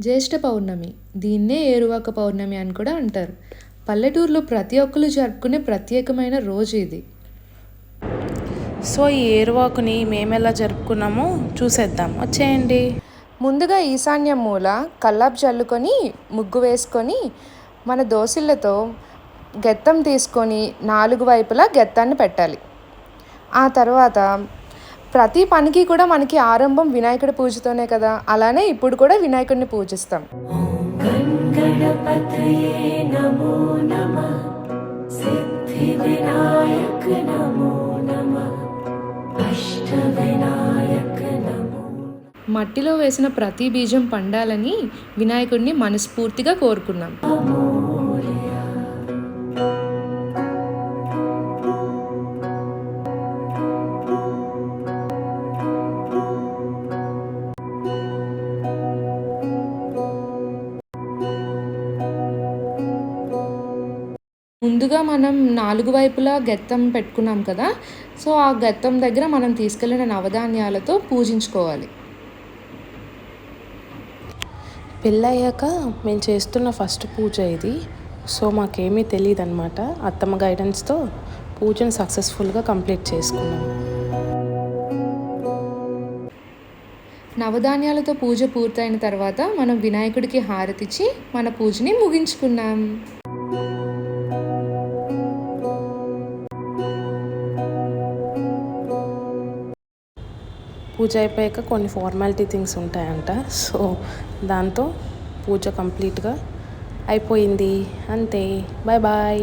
జ్యేష్ఠ పౌర్ణమి, దీన్నే ఏరువాక పౌర్ణమి అని కూడా అంటారు. పల్లెటూరులో ప్రతి ఒక్కరు జరుపుకునే ప్రత్యేకమైన రోజు ఇది. సో ఈ ఏరువాకుని మేము ఎలా జరుపుకున్నామో చూసేద్దాం, వచ్చేయండి. ముందుగా ఈశాన్యం మూల కల్లాపు చల్లుకొని ముగ్గు వేసుకొని మన దోసిళ్ళతో గెత్తం తీసుకొని 4 వైపులా గెత్తాన్ని పెట్టాలి. ఆ తర్వాత ప్రతి పనికి కూడా మనకి ఆరంభం వినాయకుడి పూజతోనే కదా, అలానే ఇప్పుడు కూడా వినాయకుడిని పూజిస్తాం. మట్టిలో వేసిన ప్రతి బీజం పండాలని వినాయకుడిని మనస్ఫూర్తిగా కోరుకున్నాం. ముందుగా మనం 4 వైపులా గెత్తం పెట్టుకున్నాం కదా, సో ఆ గెత్తం దగ్గర మనం తీసుకెళ్ళిన నవధాన్యాలతో పూజించుకోవాలి. పెళ్ళయ్యాక మేము చేస్తున్న ఫస్ట్ పూజ ఇది. సో మాకేమీ తెలియదు అనమాట. అత్తమ్మ గైడెన్స్తో పూజను సక్సెస్ఫుల్గా కంప్లీట్ చేసుకున్నాం. నవధాన్యాలతో పూజ పూర్తయిన తర్వాత మనం వినాయకుడికి హారతిచ్చి మన పూజని ముగించుకున్నాం. పూజ అయిపోయాక కొన్ని ఫార్మాలిటీ థింగ్స్ ఉంటాయంట. సో దాంతో పూజ కంప్లీట్గా అయిపోయింది. అంతే, బాయ్ బాయ్.